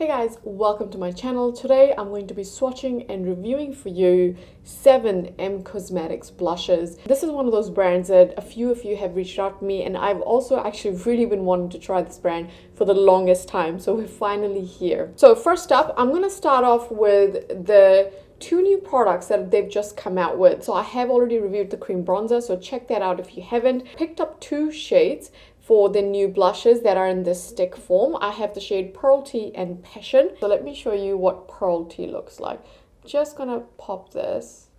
Hey guys, welcome to my channel. Today I'm going to be swatching and reviewing for you 7 M Cosmetics blushes. This is one of those brands that a few of you have reached out to me, and I've also actually really been wanting to try this brand for the longest time, so we're finally here. So first up, I'm going to start off with the 2 new products that they've just come out with. So I have already reviewed the cream bronzer, so check that out if you haven't. Picked up 2 shades for the new blushes that are in this stick form. I have the shade Pearl Tea and Passion. So let me show you what Pearl Tea looks like. Just gonna pop this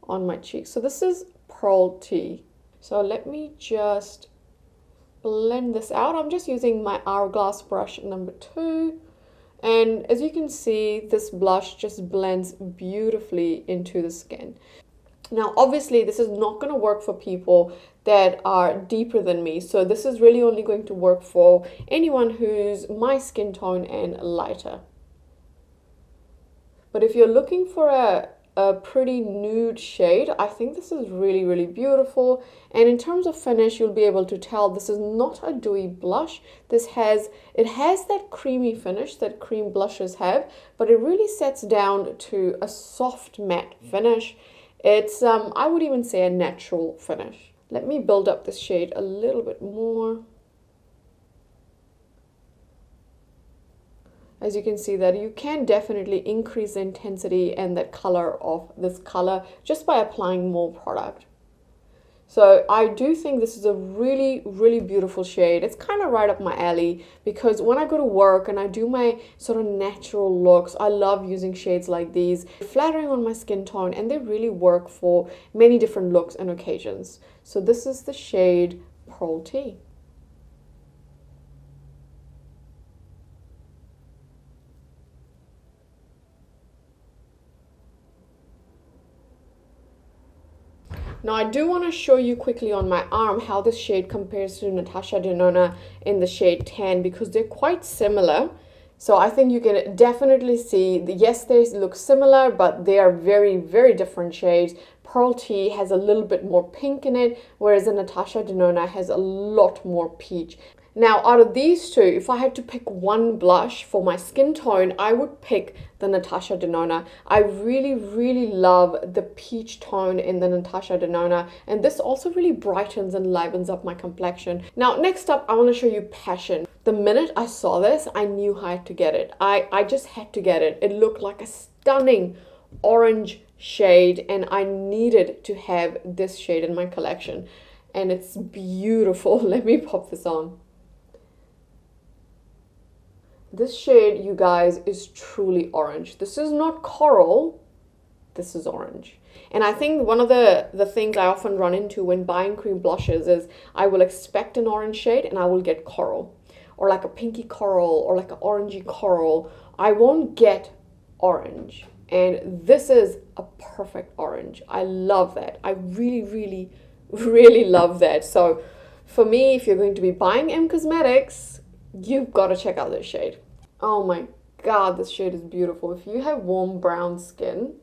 on my cheeks. So this is Pearl Tea. So let me just blend this out. I'm just using my Hourglass brush number 2. And as you can see, this blush just blends beautifully into the skin. Now, obviously, this is not going to work for people that are deeper than me. So this is really only going to work for anyone who's my skin tone and lighter. But if you're looking for a pretty nude shade, I think this is really, really beautiful. And in terms of finish, you'll be able to tell this is not a dewy blush. It has that creamy finish that cream blushes have, but it really sets down to a soft matte finish. It's, I would even say, a natural finish. Let me build up this shade a little bit more. As you can see that you can definitely increase the intensity and the color of this color just by applying more product. So I do think this is a really, really beautiful shade. It's kind of right up my alley because when I go to work and I do my sort of natural looks, I love using shades like these, flattering on my skin tone, and they really work for many different looks and occasions. So this is the shade Pearl Tea. Now I do want to show you quickly on my arm how this shade compares to Natasha Denona in the shade Tan because they're quite similar. So I think you can definitely see, yes, they look similar, but they are very, very different shades. Pearl Tea has a little bit more pink in it, whereas the Natasha Denona has a lot more peach. Now, out of these two, if I had to pick one blush for my skin tone, I would pick the Natasha Denona. I really, really love the peach tone in the Natasha Denona, and this also really brightens and livens up my complexion. Now, next up, I want to show you Passion. The minute I saw this, I knew I had to get it. I just had to get it. It looked like a stunning orange shade, and I needed to have this shade in my collection, and it's beautiful. Let me pop this on. This shade, you guys, is truly orange. This is not coral, this is orange. And I think one of the things I often run into when buying cream blushes is I will expect an orange shade and I will get coral, or like a pinky coral, or like an orangey coral. I won't get orange. And this is a perfect orange. I love that. I really, really, really love that. So for me, if you're going to be buying M Cosmetics, you've got to check out this shade. Oh my god, this shade is beautiful. If you have warm brown skin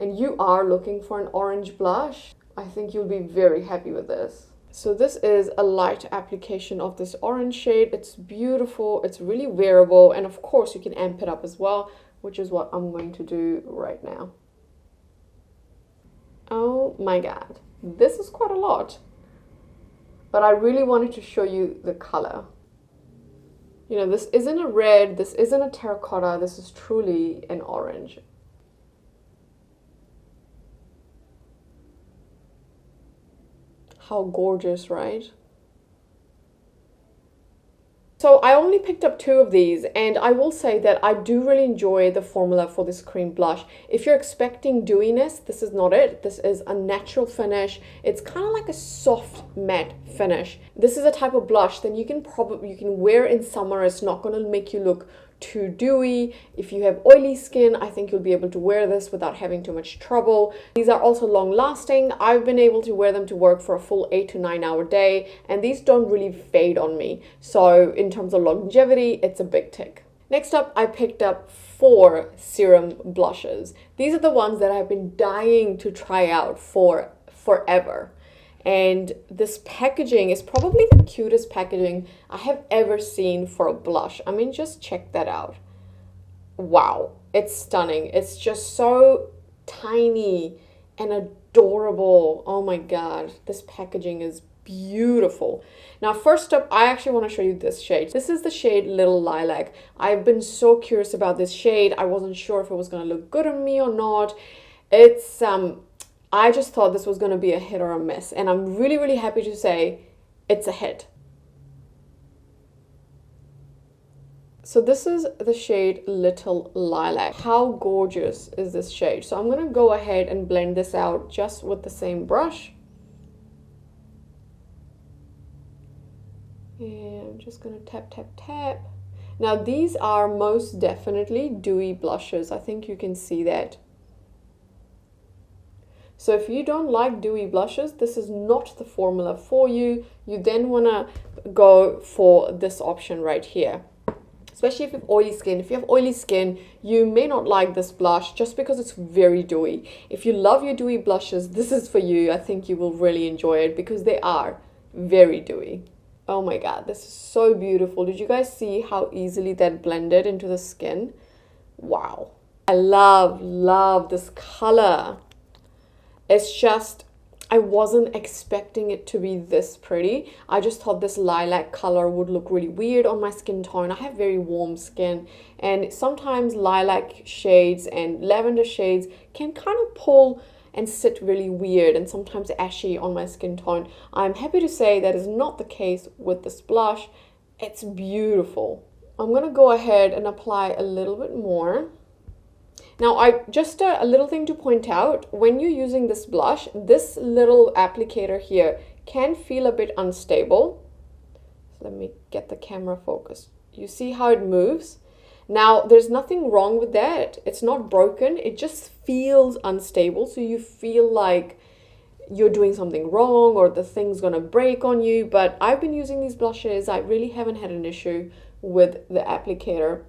and you are looking for an orange blush, I think you'll be very happy with this. So this is a light application of this orange shade. It's beautiful, it's really wearable, and of course you can amp it up as well, which is what I'm going to do right now. Oh my god, this is quite a lot. But I really wanted to show you the color. You know, this isn't a red, this isn't a terracotta, this is truly an orange. How gorgeous, right? So I only picked up 2 of these, and I will say that I do really enjoy the formula for this cream blush. If you're expecting dewiness, this is not it. This is a natural finish. It's kind of like a soft matte finish. This is a type of blush that you can wear in summer. It's not going to make you look too dewy. If you have oily skin, I think you'll be able to wear this without having too much trouble. These are also long lasting. I've been able to wear them to work for a full 8 to 9 hour day, and these don't really fade on me. So in terms of longevity, it's a big tick. Next up, I picked up 4 serum blushes. These are the ones that I've been dying to try out for forever. And this packaging is probably the cutest packaging I have ever seen for a blush. I mean, just check that out. Wow, it's stunning. It's just so tiny and adorable. Oh my god, this packaging is beautiful. Now, first up, I actually want to show you this shade. This is the shade Little Lilac. I've been so curious about this shade. I wasn't sure if it was going to look good on me or not. It's I just thought this was going to be a hit or a miss, and I'm really, really happy to say it's a hit. So this is the shade Little Lilac. How gorgeous is this shade? So I'm going to go ahead and blend this out just with the same brush. And I'm just going to tap, tap, tap. Now these are most definitely dewy blushes. I think you can see that. So if you don't like dewy blushes, this is not the formula for you. You then want to go for this option right here. Especially if you have oily skin. If you have oily skin, you may not like this blush just because it's very dewy. If you love your dewy blushes, this is for you. I think you will really enjoy it because they are very dewy. Oh my god, this is so beautiful. Did you guys see how easily that blended into the skin? Wow. I love this color. It's just, I wasn't expecting it to be this pretty. I just thought this lilac color would look really weird on my skin tone. I have very warm skin, and sometimes lilac shades and lavender shades can kind of pull and sit really weird and sometimes ashy on my skin tone. I'm happy to say that is not the case with this blush. It's beautiful. I'm gonna go ahead and apply a little bit more. Now, just a little thing to point out, when you're using this blush, this little applicator here can feel a bit unstable. Let me get the camera focused. You see how it moves? Now, there's nothing wrong with that. It's not broken. It just feels unstable. So you feel like you're doing something wrong or the thing's gonna break on you. But I've been using these blushes. I really haven't had an issue with the applicator.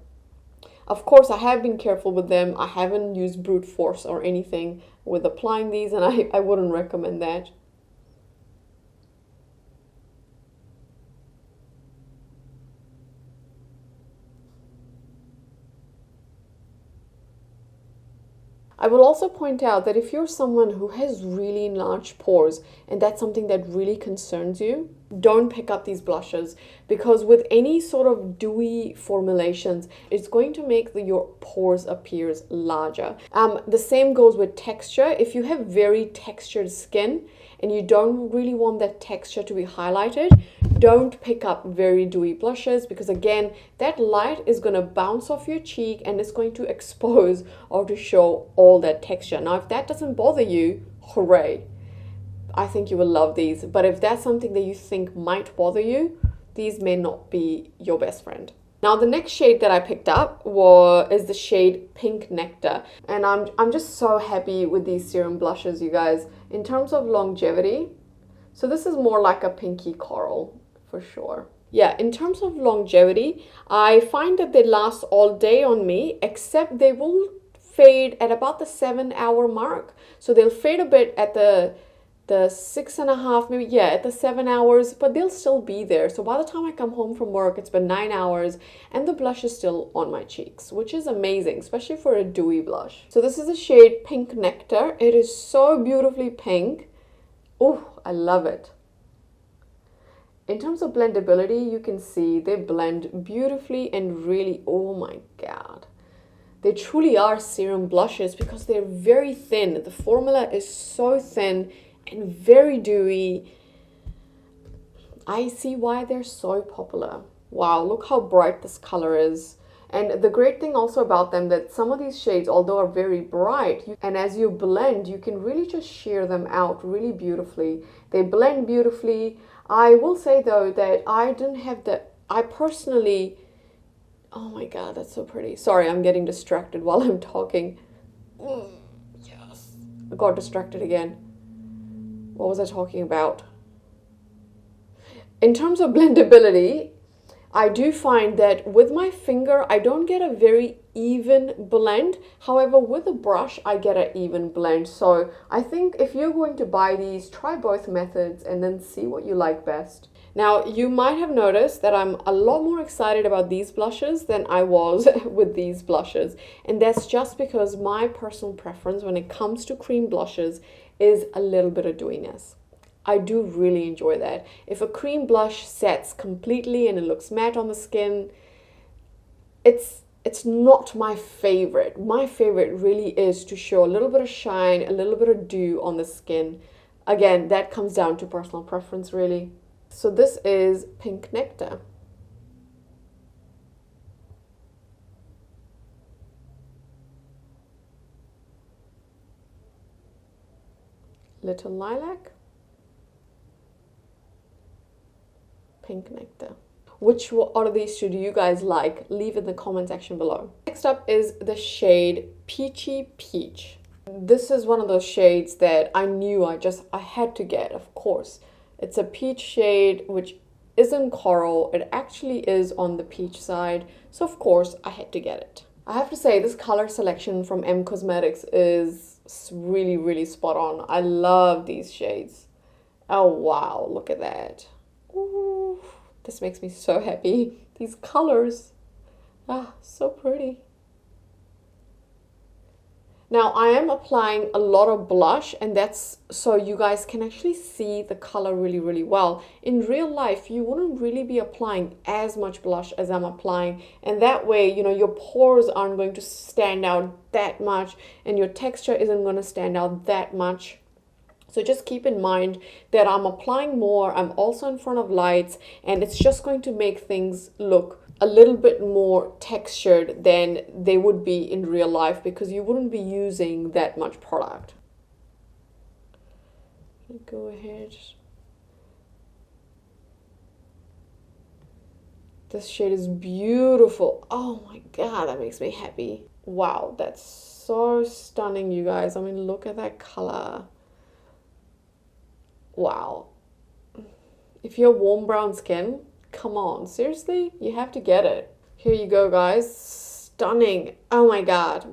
Of course, I have been careful with them. I haven't used brute force or anything with applying these, and I wouldn't recommend that. I will also point out that if you're someone who has really large pores and that's something that really concerns you, don't pick up these blushes, because with any sort of dewy formulations, it's going to make your pores appear larger. The same goes with texture. If you have very textured skin and you don't really want that texture to be highlighted, don't pick up very dewy blushes, because again, that light is going to bounce off your cheek and it's going to expose or to show all that texture. Now, if that doesn't bother you, hooray. I think you will love these. But if that's something that you think might bother you, these may not be your best friend. Now, the next shade that I picked up is the shade Pink Nectar. And I'm just so happy with these serum blushes, you guys. In terms of longevity, so this is more like a pinky coral for sure. Yeah, in terms of longevity, I find that they last all day on me, except they will fade at about the 7-hour mark. So they'll fade a bit at the 6.5, maybe, yeah, at the 7 hours, but they'll still be there. So by the time I come home from work, it's been 9 hours and the blush is still on my cheeks, which is amazing, especially for a dewy blush. So this is the shade Pink Nectar. It is so beautifully pink. Oh, I love it. In terms of blendability, you can see they blend beautifully and really, oh my god. They truly are serum blushes because they're very thin. The formula is so thin and very dewy. I see why they're so popular. Wow, look how bright this color is. And the great thing also about them, that some of these shades, although are very bright, and as you blend, you can really just sheer them out really beautifully. They blend beautifully. I will say though that I personally, oh my god, that's so pretty. Sorry, I'm getting distracted while I'm talking. Yes. I got distracted again. What was I talking about? In terms of blendability, I do find that with my finger, I don't get a very even blend. However, with a brush, I get an even blend. So I think if you're going to buy these, try both methods and then see what you like best. Now, you might have noticed that I'm a lot more excited about these blushes than I was with these blushes. And that's just because my personal preference when it comes to cream blushes is a little bit of dewiness. I do really enjoy that. If a cream blush sets completely and it looks matte on the skin, it's not my favorite. My favorite really is to show a little bit of shine, a little bit of dew on the skin. Again, that comes down to personal preference really. So this is Pink Nectar. Little Lilac. Pink Nectar. Which out of these two do you guys like? Leave in the comment section below. Next up is the shade Peachy Peach. This is one of those shades that I knew I had to get, of course. It's a peach shade which isn't coral. It actually is on the peach side. So of course I had to get it. I have to say this color selection from M Cosmetics is really, really spot on. I love these shades. Oh wow, look at that. Ooh, this makes me so happy. These colors, so pretty. Now I am applying a lot of blush, and that's so you guys can actually see the color really, really well. In real life, you wouldn't really be applying as much blush as I'm applying, and that way, you know, your pores aren't going to stand out that much, and your texture isn't going to stand out that much. So just keep in mind that I'm applying more, I'm also in front of lights, and it's just going to make things look a little bit more textured than they would be in real life because you wouldn't be using that much product. Go ahead. This shade is beautiful. Oh my god, that makes me happy. Wow, that's so stunning, you guys. I mean, look at that color. Wow. If you have warm brown skin, come on, seriously, you have to get it. Here you go, guys. Stunning. Oh my god,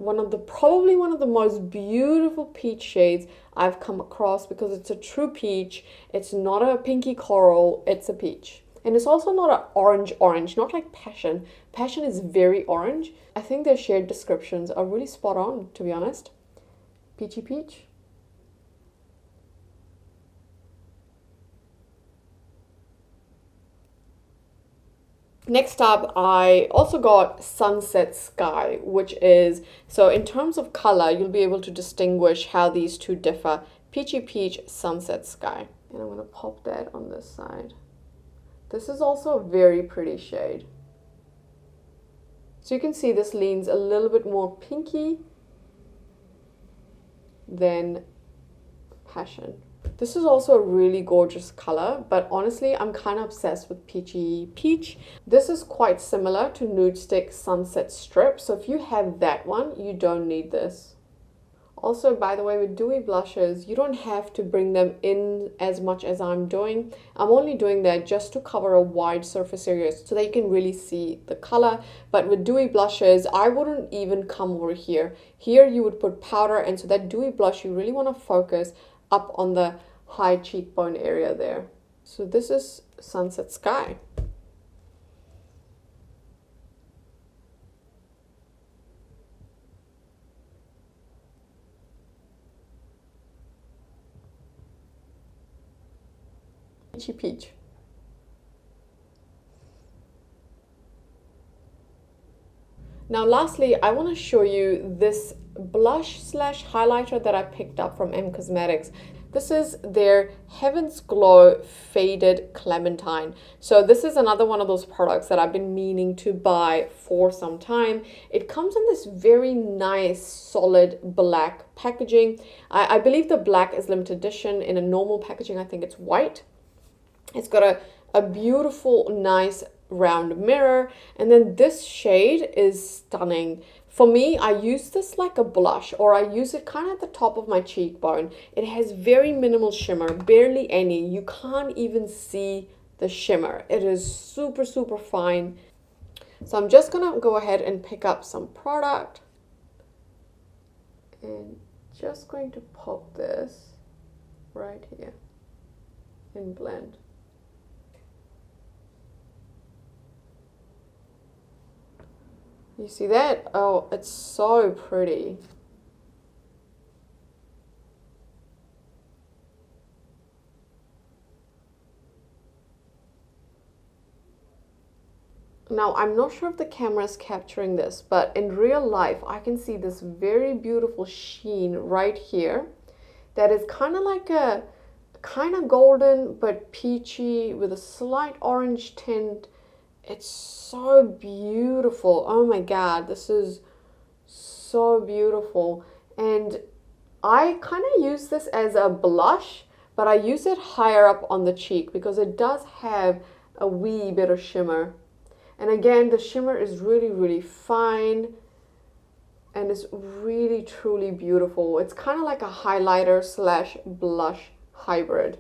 probably one of the most beautiful peach shades I've come across because it's a true peach. It's not a pinky coral, it's a peach. And it's also not an orange, not like Passion. Passion is very orange. I think their shade descriptions are really spot on, to be honest. Peachy Peach. Next up, I also got Sunset Sky, which is, so in terms of color, you'll be able to distinguish how these two differ. Peachy Peach, Sunset Sky. And I'm going to pop that on this side. This is also a very pretty shade. So you can see this leans a little bit more pinky than Passion. This is also a really gorgeous color, but honestly, I'm kind of obsessed with Peachy Peach. This is quite similar to Nude Stick Sunset Strip, so if you have that one, you don't need this. Also, by the way, with dewy blushes, you don't have to bring them in as much as I'm doing. I'm only doing that just to cover a wide surface area so that you can really see the color. But with dewy blushes, I wouldn't even come over here. Here you would put powder, and so that dewy blush, you really want to focus up on the high cheekbone area there. So this is Sunset Sky. Peachy Peach. Now lastly, I want to show you this blush slash highlighter that I picked up from M Cosmetics. This is their Heaven's Glow Faded Clementine. So this is another one of those products that I've been meaning to buy for some time. It comes in this very nice solid black packaging. I believe the black is limited edition. In a normal packaging, I think it's white. It's got a beautiful, nice round mirror, and then this shade is stunning. For me, I use this like a blush, or I use it kind of at the top of my cheekbone. It has very minimal shimmer, barely any. You can't even see the shimmer. It is super, super fine. So I'm just gonna go ahead and pick up some product and just going to pop this right here and blend. You see that? Oh, it's so pretty. Now, I'm not sure if the camera is capturing this, but in real life, I can see this very beautiful sheen right here that is kind of like a kind of golden but peachy with a slight orange tint. It's so beautiful. Oh my God, this is so beautiful. And I kind of use this as a blush, but I use it higher up on the cheek because it does have a wee bit of shimmer. And again, the shimmer is really, really fine and it's really, truly beautiful. It's kind of like a highlighter slash blush hybrid.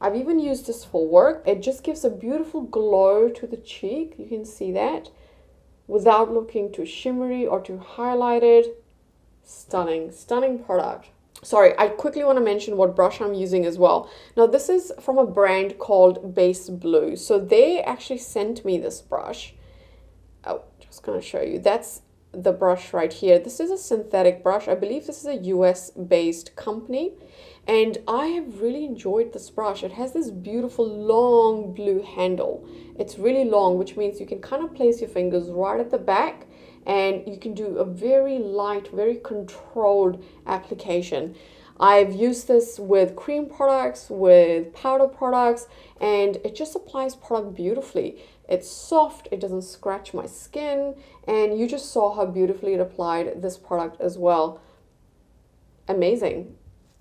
I've even used this for work. It just gives a beautiful glow to the cheek. You can see that without looking too shimmery or too highlighted. Stunning, stunning product. Sorry, I quickly want to mention what brush I'm using as well. Now, this is from a brand called Base Blue. So they actually sent me this brush. Oh, just going to show you. That's the brush right here. This is a synthetic brush. I believe this is a US based company. And I have really enjoyed this brush. It has this beautiful long blue handle. It's really long, which means you can kind of place your fingers right at the back and you can do a very light, very controlled application. I've used this with cream products, with powder products, and it just applies product beautifully. It's soft, it doesn't scratch my skin, and you just saw how beautifully it applied this product as well. Amazing.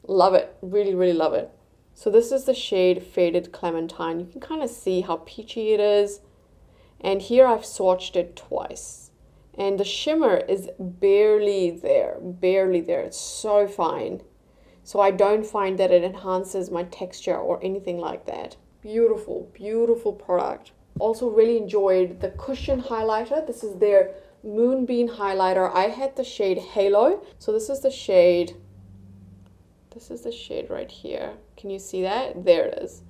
Love it. Really, really love it. So this is the shade Faded Clementine. You can kind of see how peachy it is. And here I've swatched it twice. And the shimmer is barely there. Barely there. It's so fine. So I don't find that it enhances my texture or anything like that. Beautiful, beautiful product. Also really enjoyed the cushion highlighter. This is their Moonbeam highlighter. I had the shade Halo. So this is the shade... This is the shade right here. Can you see that? There it is.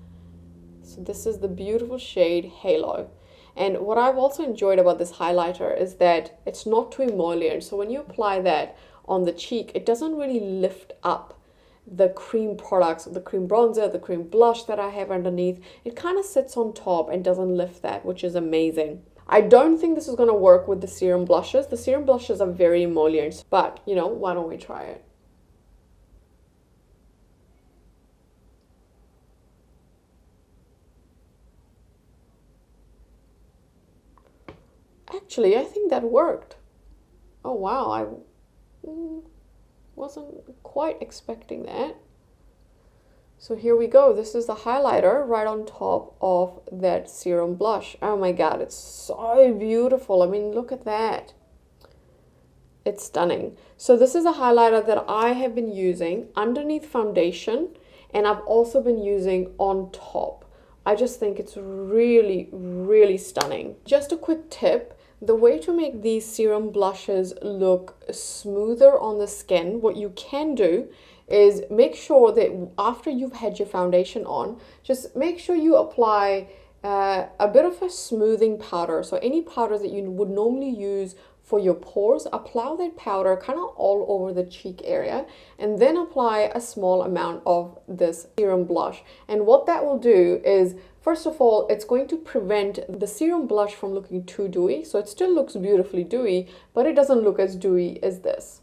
So this is the beautiful shade Halo. And what I've also enjoyed about this highlighter is that it's not too emollient. So when you apply that on the cheek, it doesn't really lift up the cream products, the cream bronzer, the cream blush that I have underneath. It kind of sits on top and doesn't lift that, which is amazing. I don't think this is going to work with the serum blushes. The serum blushes are very emollient, but you know, why don't we try it? Actually, I think that worked. Oh wow, I wasn't quite expecting that. So here we go. This is the highlighter right on top of that serum blush. Oh my God, it's so beautiful. I mean, look at that. It's stunning. So this is a highlighter that I have been using underneath foundation, and I've also been using on top. I just think it's really, really stunning. Just a quick tip. The way to make these serum blushes look smoother on the skin, what you can do is make sure that after you've had your foundation on, just make sure you apply a bit of a smoothing powder. So any powder that you would normally use for your pores, apply that powder kind of all over the cheek area, and then apply a small amount of this serum blush. And what that will do is, first of all, it's going to prevent the serum blush from looking too dewy. So it still looks beautifully dewy, but it doesn't look as dewy as this.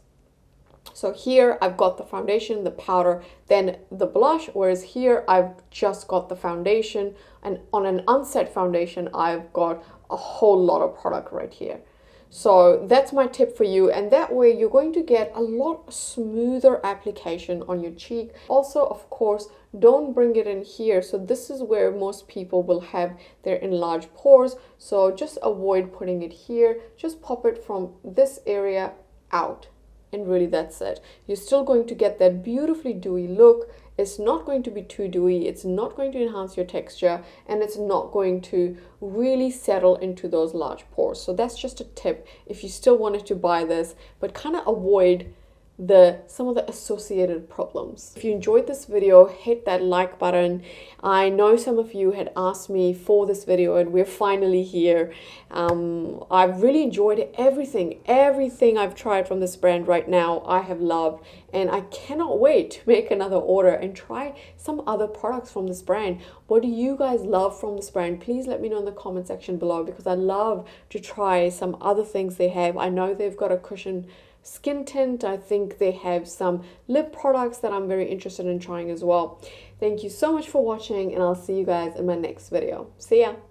So here I've got the foundation, the powder, then the blush, whereas here I've just got the foundation, and on an unset foundation, I've got a whole lot of product right here. So that's my tip for you, and that way you're going to get a lot smoother application on your cheek. Also, of course, don't bring it in here. So this is where most people will have their enlarged pores, so just avoid putting it here. Just pop it from this area out, and really that's it. You're still going to get that beautifully dewy look. It's not going to be too dewy, it's not going to enhance your texture, and it's not going to really settle into those large pores. So that's just a tip if you still wanted to buy this, but kind of avoid some of the associated problems. If you enjoyed this video, hit that like button. I know some of you had asked me for this video, and we're finally here. I've really enjoyed everything I've tried from this brand right now. I have loved, and I cannot wait to make another order and try some other products from this brand. What do you guys love from this brand? Please let me know in the comment section below, because I love to try some other things they have. I know they've got a cushion skin tint. I think they have some lip products that I'm very interested in trying as well. Thank you so much for watching, and I'll see you guys in my next video. See ya!